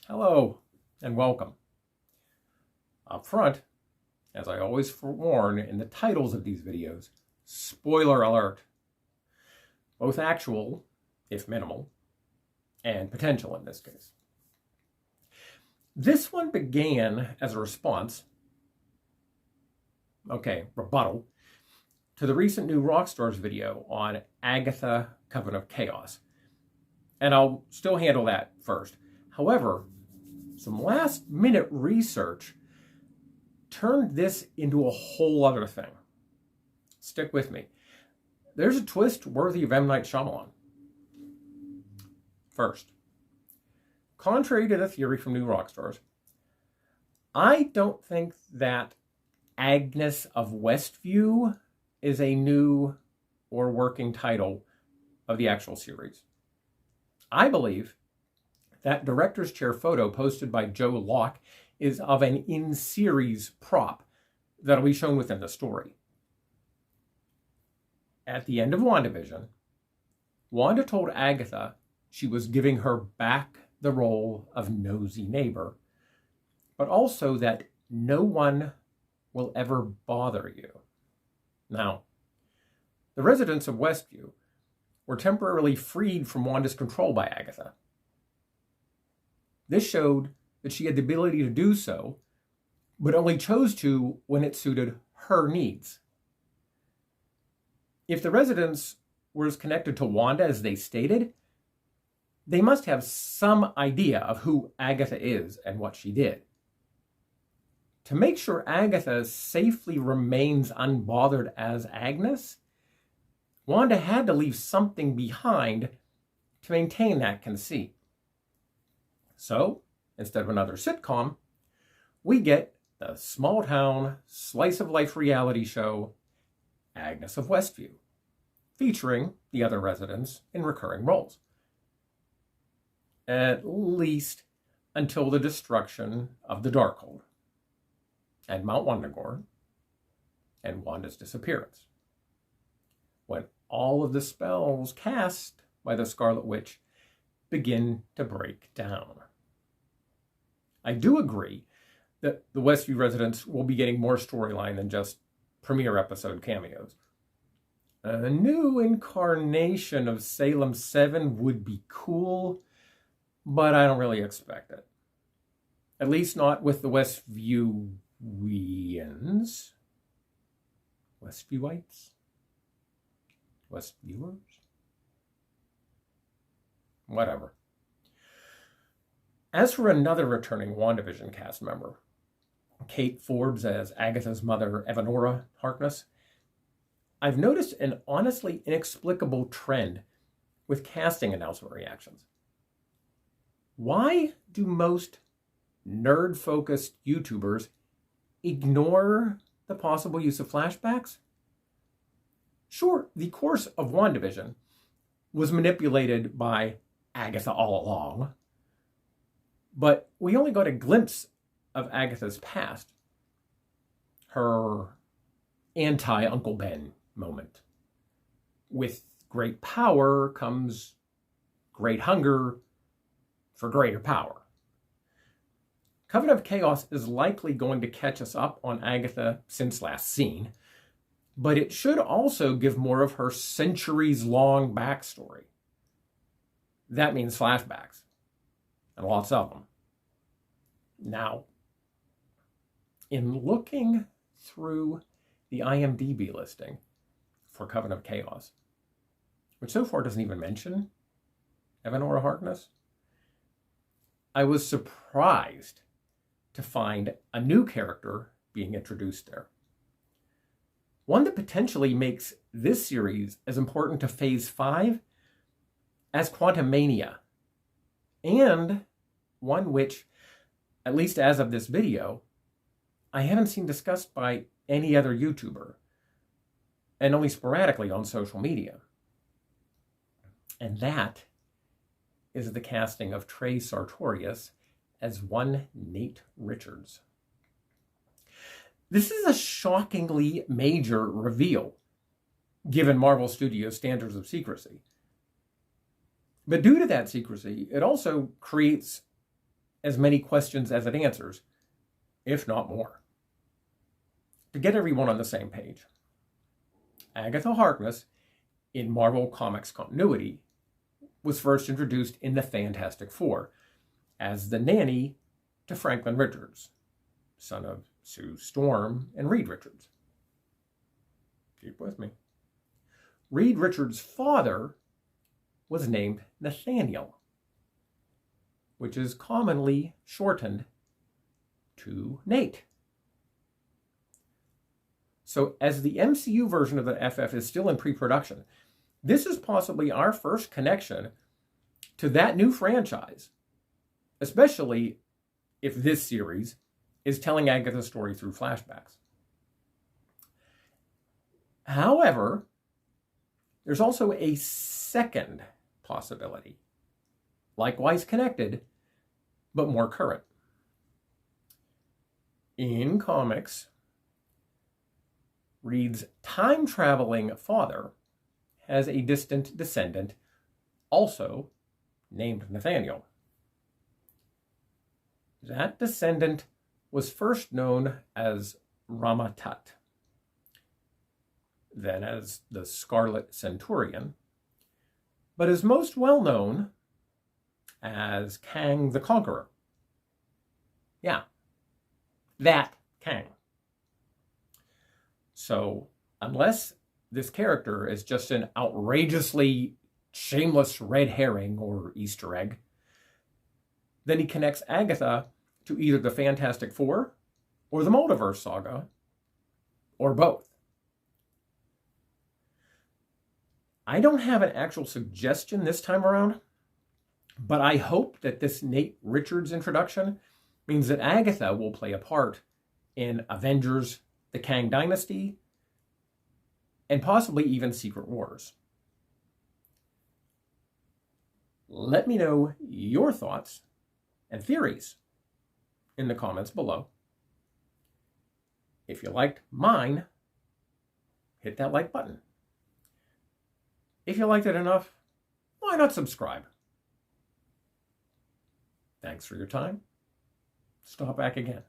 Hello and welcome. Up front, as I always forewarn in the titles of these videos, spoiler alert. Both actual, if minimal, and potential in this case. This one began as a rebuttal, to the recent new Rockstars video on Agatha, Coven of Chaos. And I'll still handle that first. However, some last minute research turned this into a whole other thing. Stick with me. There's a twist worthy of M. Night Shyamalan. First, contrary to the theory from New Rockstars, I don't think that Agnes of Westview is a new or working title of the actual series. I believe that director's chair photo posted by Joe Locke is of an in-series prop that'll be shown within the story. At the end of WandaVision, Wanda told Agatha she was giving her back the role of nosy neighbor, but also that no one will ever bother you. Now, the residents of Westview were temporarily freed from Wanda's control by Agatha. This showed that she had the ability to do so, but only chose to when it suited her needs. If the residents were as connected to Wanda as they stated, they must have some idea of who Agatha is and what she did. To make sure Agatha safely remains unbothered as Agnes, Wanda had to leave something behind to maintain that conceit. So, instead of another sitcom, we get the small-town, slice-of-life reality show, Agnes of Westview, featuring the other residents in recurring roles. At least until the destruction of the Darkhold, and Mount Wundagore, and Wanda's disappearance, when all of the spells cast by the Scarlet Witch begin to break down. I do agree that the Westview residents will be getting more storyline than just premiere episode cameos. A new incarnation of Salem 7 would be cool, but I don't really expect it. At least not with the Westviewians. Westviewites? Westviewers? Whatever. As for another returning WandaVision cast member, Kate Forbes as Agatha's mother, Evanora Harkness, I've noticed an honestly inexplicable trend with casting announcement reactions. Why do most nerd-focused YouTubers ignore the possible use of flashbacks? Sure, the course of WandaVision was manipulated by Agatha all along, but we only got a glimpse of Agatha's past, her anti-Uncle Ben moment. With great power comes great hunger for greater power. Coven of Chaos is likely going to catch us up on Agatha since last seen, but it should also give more of her centuries-long backstory. That means flashbacks, and lots of them. Now, in looking through the IMDb listing for Coven of Chaos, which so far doesn't even mention Evanora Harkness, I was surprised to find a new character being introduced there. One that potentially makes this series as important to Phase 5 as Quantumania, and one which, at least as of this video, I haven't seen discussed by any other YouTuber, and only sporadically on social media. And that is the casting of Trey Sartorius as one Nate Richards. This is a shockingly major reveal, given Marvel Studios' standards of secrecy. But due to that secrecy, it also creates as many questions as it answers, if not more. To get everyone on the same page, Agatha Harkness, in Marvel Comics continuity, was first introduced in the Fantastic Four as the nanny to Franklin Richards, son of Sue Storm and Reed Richards. Keep with me. Reed Richards' father was named Nathaniel, which is commonly shortened to Nate. So as the MCU version of the FF is still in pre-production, this is possibly our first connection to that new franchise, especially if this series is telling Agatha's story through flashbacks. However, there's also a second possibility, likewise connected, but more current. In comics, Reed's time-traveling father has a distant descendant, also named Nathaniel. That descendant was first known as Ramatut, then as the Scarlet Centurion, but is most well known as Kang the Conqueror. Yeah, that Kang. So, unless this character is just an outrageously shameless red herring or Easter egg, then he connects Agatha to either the Fantastic Four or the Multiverse saga, or both. I don't have an actual suggestion this time around, but I hope that this Nate Richards introduction means that Agatha will play a part in Avengers, the Kang Dynasty, and possibly even Secret Wars. Let me know your thoughts and theories in the comments below. If you liked mine, hit that like button. If you liked it enough, why not subscribe? Thanks for your time. Stop back again.